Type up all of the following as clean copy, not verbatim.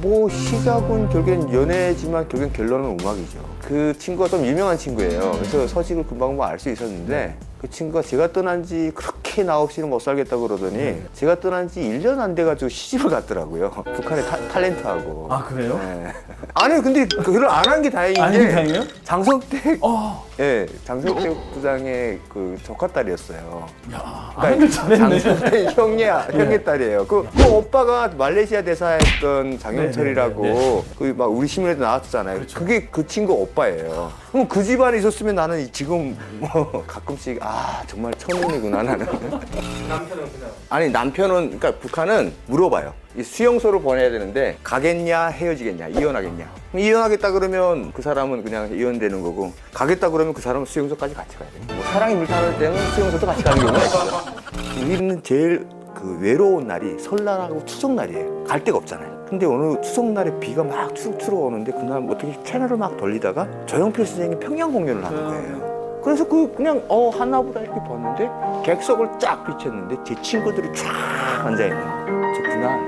뭐 시작은 결국엔 연애지만 결국엔 결론은 음악이죠. 그 친구가 좀 유명한 친구예요. 그래서 서식을 금방 알 수 있었는데 그 친구가 제가 떠난 지 그렇게 나 없이는 못 살겠다고 그러더니 제가 떠난 지 1년 안 돼가지고 시집을 갔더라고요. 북한의 탤런트하고. 아, 그래요? 네. 아니 근데 그걸 안 한 게 다행인 아니, 게 다행이에요? 장성택 어. 예, 장성택 부장의 그 조카딸이었어요. 야, 아들 잘했네. 장성택 형의 딸이에요. 그 오빠가 말레이시아 대사했던 장영철이라고 네, 네, 네. 그 막 우리 신문에도 나왔잖아요. 그렇죠. 그게 그 친구 오빠예요. 그럼 그 집안에 있었으면 나는 지금 뭐 가끔씩 아 정말 천운이구나 나는. 남편은 그냥 아니 남편은 그러니까 북한은 물어봐요. 이 수용소를 보내야 되는데 가겠냐 헤어지겠냐 이혼하겠냐. 이혼하겠다 그러면 그 사람은 그냥 이혼되는 거고 가겠다 그러면 그 사람은 수용소까지 같이 가야 돼요. 뭐 사랑이 물타는 때는 수용소도 같이 가는 경우가 있어요. 우리는 제일 그 외로운 날이 설날하고 추석날이에요. 갈 데가 없잖아요. 근데 어느 추석날에 비가 막 추룩추룩 오는데 그날 어떻게 채널을 막 돌리다가 조용필 선생님이 평양 공연을 하는 거예요. 그래서 그냥 하나보다 이렇게 봤는데 객석을 쫙 비쳤는데 제 친구들이 쫙 앉아있는 거예요. 저 그날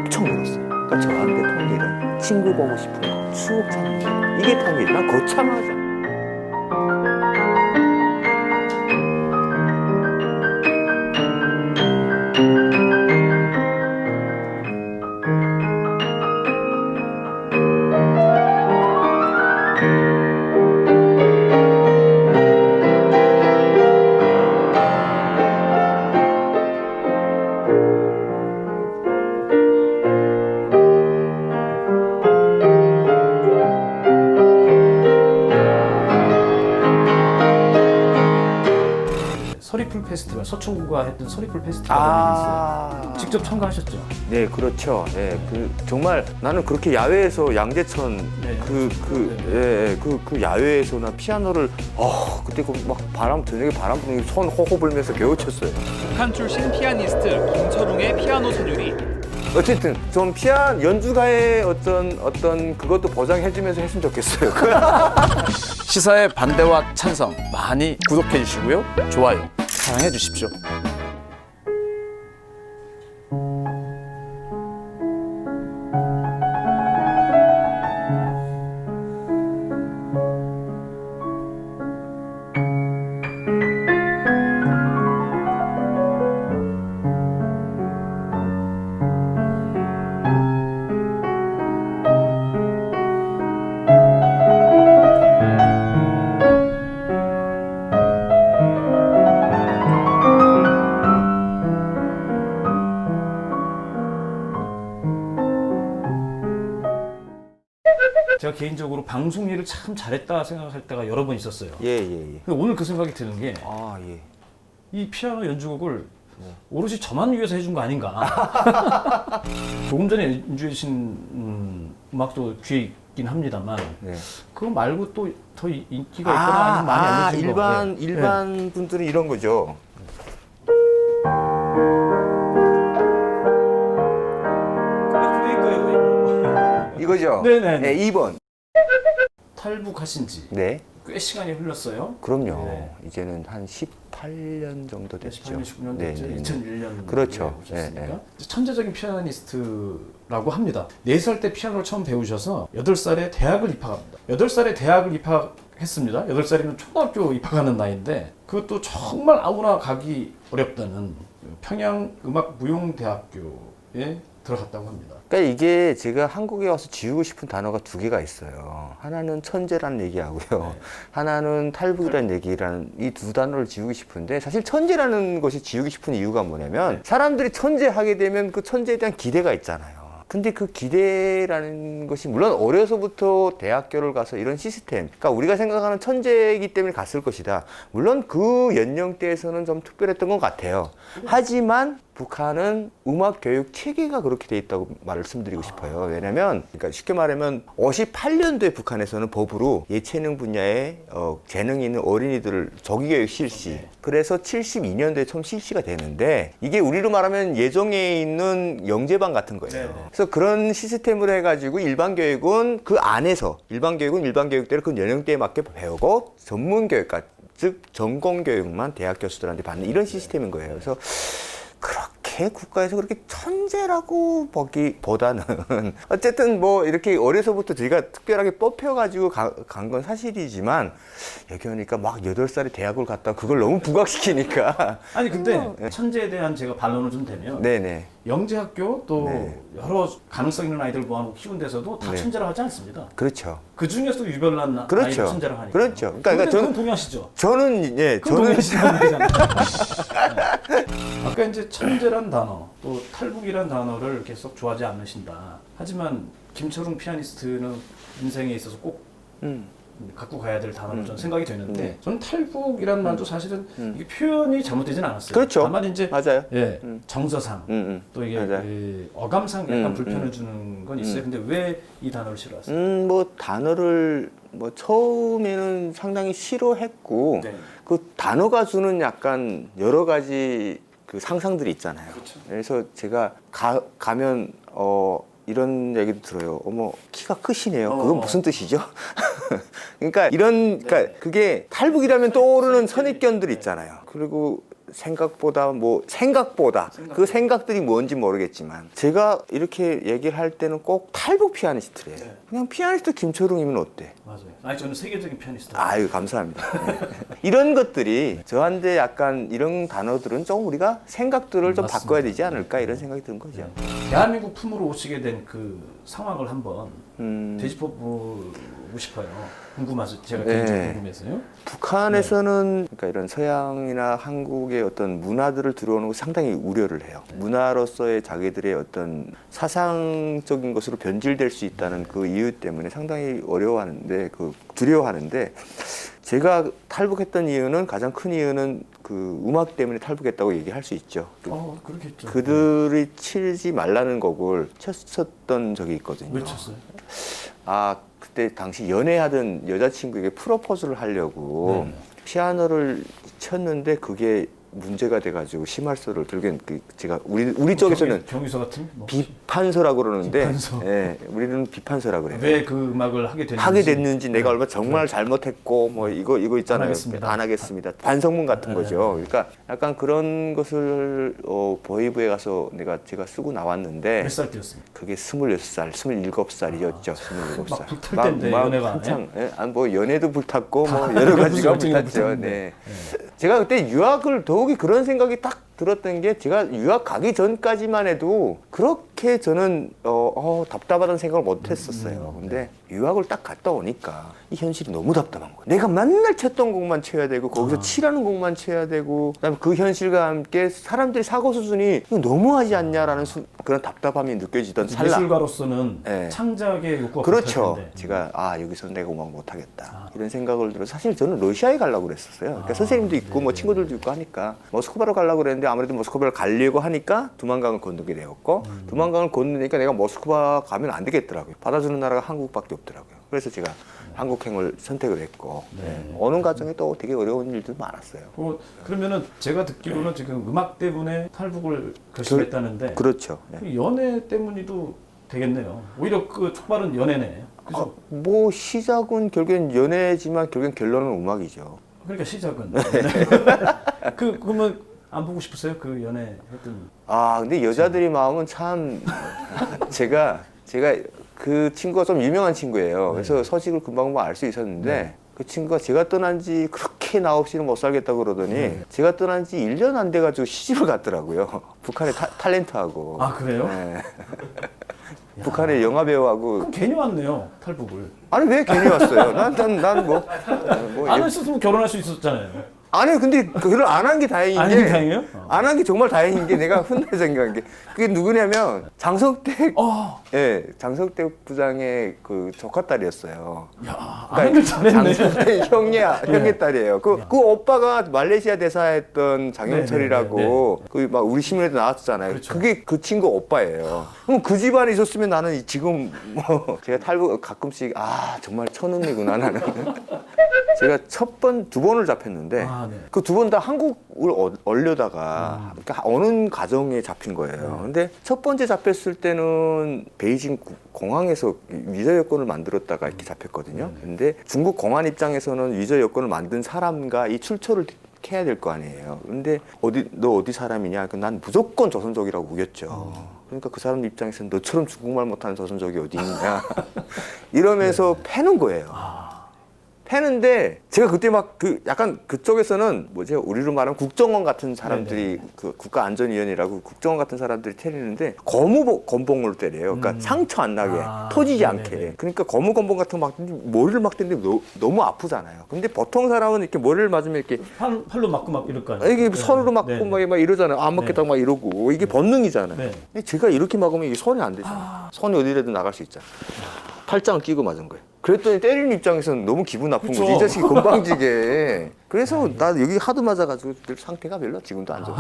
엄청 울었어요. 그러니까 저한테 통일은 친구 보고 싶은 거, 추억 찾는 거 이게 통일. 난 거창하지. 서리풀 페스티벌, 서초구가 했던 서리풀 페스티벌이 있어요. 직접 참가하셨죠? 네, 그렇죠. 네, 정말 나는 그렇게 야외에서 양재천 네, 그 야외에서 나 피아노를 그때 막 저녁에 바람 부는 손 호호 불면서 겨우 쳤어요. 북한 출신 피아니스트 김철웅의 피아노 선율이 어쨌든 좀 연주가의 어떤 그것도 보장해주면서 했으면 좋겠어요. 시사의 반대와 찬성 많이 구독해 주시고요. 좋아요, 사랑해 주십시오. 제가 개인적으로 방송 일을 참 잘했다 생각할 때가 여러 번 있었어요. 예. 근데 오늘 그 생각이 드는 게 이 예. 피아노 연주곡을 오롯이 저만 위해서 해준 거 아닌가. 조금 전에 연주해 주신 음악도 귀에 있긴 합니다만 네. 그거 말고 또 더 인기가 있거나 아니면 많이 알려진 거. 일반 분들은 이런 거죠. 이거죠? 네네. 네, 2번. 탈북하신 지 네. 꽤 시간이 흘렀어요. 그럼요. 네. 이제는 한 18년 정도 됐죠. 18년, 19년 네, 됐죠. 네, 네. 2001년 그렇죠. 오셨으니까. 네, 네. 천재적인 피아니스트라고 합니다. 4살 때 피아노를 처음 배우셔서 8살에 대학을 입학합니다. 8살에 대학을 입학했습니다. 8살이면 초등학교 입학하는 나이인데 그것도 정말 아무나 가기 어렵다는 평양음악무용대학교에 들어갔다고 합니다. 그러니까 이게 제가 한국에 와서 지우고 싶은 단어가 두 개가 있어요. 하나는 천재라는 얘기하고요. 하나는 탈북이라는 얘기라는 이 두 단어를 지우고 싶은데 사실 천재라는 것이 지우고 싶은 이유가 뭐냐면 사람들이 천재하게 되면 그 천재에 대한 기대가 있잖아요. 근데 그 기대라는 것이 물론 어려서부터 대학교를 가서 이런 시스템, 그러니까 우리가 생각하는 천재이기 때문에 갔을 것이다. 물론 그 연령대에서는 좀 특별했던 것 같아요. 하지만 북한은 음악 교육 체계가 그렇게 돼 있다고 말씀드리고 싶어요. 왜냐면 그러니까 쉽게 말하면 58년도에 북한에서는 법으로 예체능 분야에 재능이 있는 어린이들을 조기교육 실시. 그래서 72년도에 처음 실시가 되는데 이게 우리로 말하면 예정에 있는 영재반 같은 거예요. 그래서 그런 시스템으로 해가지고 일반 교육은 그 안에서 일반 교육대로 그 연령대에 맞게 배우고 전문 교육까지 즉 전공 교육만 대학 교수들한테 받는 이런 시스템인 거예요. 그래서 그렇게 제 국가에서 그렇게 천재라고 보기보다는 어쨌든 뭐 이렇게 어려서부터 제가 특별하게 뽑혀가지고 간 건 사실이지만 여기 오니까 막 8살에 대학을 갔다 그걸 너무 부각시키니까 아니 근데 천재에 대한 제가 반론을 좀 되면 네네. 영재학교 또 네. 여러 가능성 있는 아이들 모아놓고 키운 데서도 다 네. 천재라고 하지 않습니다. 그렇죠. 그 중에서도 유별난 아이들 그렇죠. 천재라고 하니까. 그렇죠. 그러니까 그건 저는 동의하시죠? 저는 예 그건 저는 동의하시는 얘기잖아요. 네. 아까 이제 천재란 단어 또 탈북이란 단어를 계속 좋아하지 않으신다. 하지만 김철웅 피아니스트는 인생에 있어서 꼭 갖고 가야 될 단어로 저는 생각이 되는데 네. 저는 탈북이란 말도 사실은 이게 표현이 잘못되진 않았어요. 그렇죠. 다만 이제 맞아요. 예, 정서상 또 이게 맞아요. 그 어감상 약간 불편해 주는 건 있어요. 근데 왜 이 단어를 싫어하세요? 뭐 단어를 뭐 처음에는 상당히 싫어했고 네. 그 단어가 주는 약간 여러 가지 그 상상들이 있잖아요. 그렇죠. 그래서 제가 가면 이런 얘기도 들어요. 어머 키가 크시네요. 그건 무슨 뜻이죠? 그러니까 그러니까 그게 탈북이라면 떠오르는 선입견들 있잖아요. 그리고 생각보다 그 생각들이 뭔지 모르겠지만 제가 이렇게 얘기를 할 때는 꼭 탈북 피아니스트래요. 네. 그냥 피아니스트 김철웅이면 어때? 맞아요. 아니 저는 세계적인 피아니스트. 아유 감사합니다. 네. 이런 것들이 저한테 약간 이런 단어들은 좀 우리가 생각들을 좀 맞습니다. 바꿔야 되지 않을까 이런 생각이 드는 거죠. 대한민국 품으로 오시게 된 그 상황을 한번 음. 되짚어 보고 싶어요. 궁금해서 제가 네. 개인적으로 궁금해서요. 북한에서는 그러니까 이런 서양이나 한국의 어떤 문화들을 들어오는 거 상당히 우려를 해요. 문화로서의 자기들의 어떤 사상적인 것으로 변질될 수 있다는 그 이유 때문에 상당히 어려워하는데 두려워하는데 제가 탈북했던 이유는 가장 큰 이유는 그 음악 때문에 탈북했다고 얘기할 수 있죠. 그렇겠죠. 그들이 치지 말라는 곡을 쳤었던 적이 있거든요. 왜 쳤어요? 그때 당시 연애하던 여자친구에게 프로포즈를 하려고 네. 피아노를 쳤는데 그게 문제가 돼가지고 심할서를 들게 제가 우리 쪽에서는 경위서 같은 뭐 비판서라고 그러는데 비판서. 예, 우리는 비판서라고 그래요. 왜 그 음악을 하게 됐는지 내가 얼마 정말 잘못했고 뭐 이거 있잖아요. 안 하겠습니다. 반성문 같은 네. 거죠. 그러니까 약간 그런 것을 보이부에 가서 제가 쓰고 나왔는데 몇 살 때였습니까? 그게 26살, 27살이었죠. 27살. 막 불탈 때인데, 연애가. 한창, 뭐 연애도 불탔고 뭐 여러 가지가 불탔죠. 불탔는데. 네. 제가 그때 유학을 더욱이 그런 생각이 딱 들었던 게 제가 유학 가기 전까지만 해도 그렇게 저는 답답하다는 생각을 못 했었어요. 근데 유학을 딱 갔다 오니까 이 현실이 너무 답답한 거예요. 내가 맨날 쳤던 곡만 쳐야 되고 거기서 치라는 곡만 쳐야 되고 그다음에 그 현실과 함께 사람들이 사고 수준이 이거 너무하지 않냐라는 그런 답답함이 느껴지던 찰나. 예술가로서는 네. 창작의 욕구가 그렇죠. 불탈 텐데. 제가 여기서 내가 음악 못하겠다 이런 생각을 들어 사실 저는 러시아에 가려고 그랬었어요. 그러니까 선생님도 있고 뭐 친구들도 있고 하니까 모스크바로 가려고 그랬는데 아무래도 모스크바를 가려고 하니까 두만강을 건너게 되었고 두만강을 건너니까 내가 모스크바 가면 안 되겠더라고요. 받아주는 나라가 한국밖에 없더라고요. 그래서 제가 한국행을 선택을 했고 오는 과정에 또 되게 어려운 일도 많았어요. 그러면은 제가 듣기로는 지금 음악 때문에 탈북을 결심했다는데 그렇죠. 네. 그 연애 때문이도 되겠네요. 오히려 그 촉발은 연애네. 그죠? 뭐 시작은 결국엔 연애지만 결국엔 결론은 음악이죠. 그러니까 시작은. 그러면 안 보고 싶으세요? 그 연애했던. 근데 여자들이 마음은 참 제가 그 친구가 좀 유명한 친구예요. 그래서 소식을 금방 알 수 있었는데 그 친구가 제가 떠난 지 그렇게 나 없이는 못 살겠다고 그러더니 제가 떠난 지 1년 안 돼가지고 시집을 갔더라고요. 북한의 탤런트하고. 아 그래요? 네. 북한의 영화 배우하고. 그럼 괜히 왔네요. 탈북을. 아니 왜 괜히 왔어요? 난 안 했었으면 결혼할 수 있었잖아요. 아니 근데 그걸 안 한 게 다행인 안 게 한 게 다행이에요? 안 한 게 정말 다행인 게 내가 훗날 생각한 게 그게 누구냐면 장석택 장석택 부장의 그 조카딸이었어요. 야, 아는 잘했네. 장석택 형의 딸이에요. 그 오빠가 말레이시아 대사했던 장영철이라고 그 막 우리 신문에도 나왔었잖아요. 그렇죠. 그게 그 친구 오빠예요. 그럼 그 집안에 있었으면 나는 지금 뭐 제가 탈북 가끔씩 정말 천운이구나 나는. 제가 두 번을 잡혔는데 그 두 번 다 한국을 얼려다가 그러니까 어느 가정에 잡힌 거예요. 근데 첫 번째 잡혔을 때는 베이징 공항에서 위자 여권을 만들었다가 이렇게 잡혔거든요. 근데 중국 공안 입장에서는 위자 여권을 만든 사람과 이 출처를 해야 될 거 아니에요. 근데 너 어디 사람이냐? 난 무조건 조선족이라고 우겼죠. 그러니까 그 사람 입장에서는 너처럼 중국말 못하는 조선족이 어디 있냐 이러면서 패는 거예요. 패는데 제가 그때 막 약간 그쪽에서는 우리로 말하면 국정원 같은 사람들이 그 국가안전위원회라고 국정원 같은 사람들이 때리는데 거무 건봉으로 때려요. 그러니까 상처 안 나게 터지지 않게. 그러니까 거무 건봉 같은 거 막 머리를 막 때리는데 너무 아프잖아요. 근데 보통 사람은 이렇게 머리를 맞으면 이렇게 팔로 맞고 막 이럴 거 아니에요. 이게 손으로 맞고 막 이러잖아요. 안 맞겠다고 막 이러고 이게 본능이잖아요. 근데 제가 이렇게 막으면 이게 손이 안 되잖아요. 손이 어디라도 나갈 수 있잖아요. 팔짱을 끼고 맞은 거예요. 그랬더니 때리는 입장에서는 너무 기분 나쁜 거지. 이 자식이 건방지게. 그래서 나 여기 하도 맞아가지고 상태가 별로 지금도 안 좋아.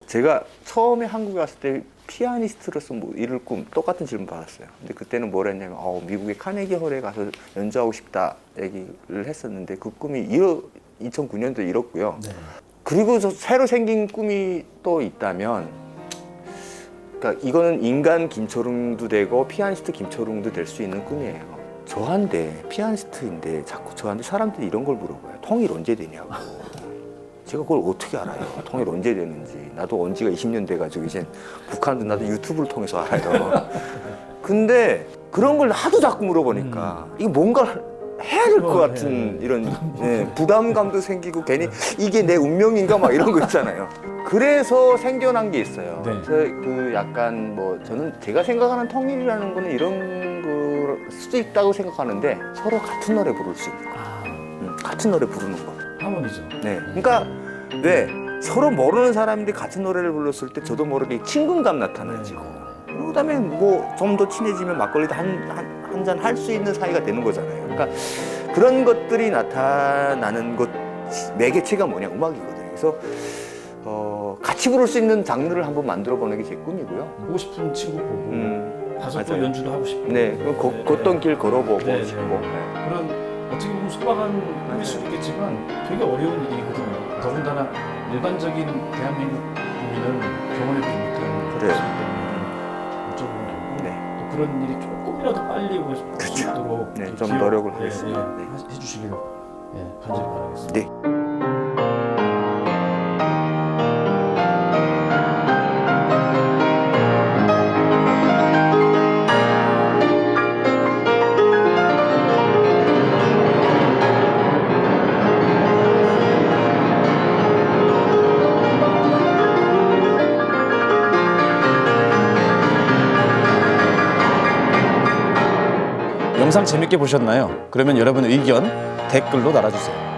제가 처음에 한국에 왔을 때 피아니스트로서 뭐 이룰 꿈 똑같은 질문 받았어요. 근데 그때는 뭐라 했냐면 미국의 카네기 홀에 가서 연주하고 싶다 얘기를 했었는데 그 꿈이 2009년도에 이뤘고요. 그리고 새로 생긴 꿈이 또 있다면 그러니까 이거는 인간 김초롱도 되고 피아니스트 김초롱도 될 수 있는 꿈이에요. 저한테 피아니스트인데 자꾸 저한테 사람들이 이런 걸 물어봐요. 통일 언제 되냐고. 제가 그걸 어떻게 알아요? 통일 언제 되는지. 나도 온 지가 20년 돼가지고 이제 북한도 나도 유튜브를 통해서 알아요. 근데 그런 걸 하도 자꾸 물어보니까 이게 뭔가 해야 될 것 같은 이런 부담감도 생기고 괜히 이게 내 운명인가 막 이런 거 있잖아요. 그래서 생겨난 게 있어요. 그래서 약간 저는 제가 생각하는 통일이라는 거는 이런 걸 수도 있다고 생각하는데 서로 같은 노래 부를 수 있는 거. 같은 노래 부르는 거. 하모니죠. 네. 그러니까 왜 서로 모르는 사람인데 같은 노래를 불렀을 때 저도 모르게 친근감 나타나지고 그다음에 좀 더 친해지면 막걸리도 한 잔 할 수 있는 사이가 되는 거잖아요. 그러니까 그런 것들이 나타나는 것 매개체가 뭐냐 음악이거든요. 그래서 같이 부를 수 있는 장르를 한번 만들어 보는 게 제 꿈이고요. 보고 싶은 친구 보고 가서 또 연주도 하고 싶고. 네, 걷던 길 걸어보고 싶고. 그런 어떻게 보면 소박한 꿈일 수도 있겠지만 되게 어려운 일이거든요. 더군다나 일반적인 대한민국 국민은 경험해보지 못하는 그래요. 것이기 때문에 여쭤보는 거고 또 그런 일이 조금이라도 빨리 올 수 있도록 좀 노력을 하겠습니다. 해주시길 간절히 바라겠습니다. 네. 영상 재밌게 보셨나요? 그러면 여러분 의견 댓글로 달아주세요.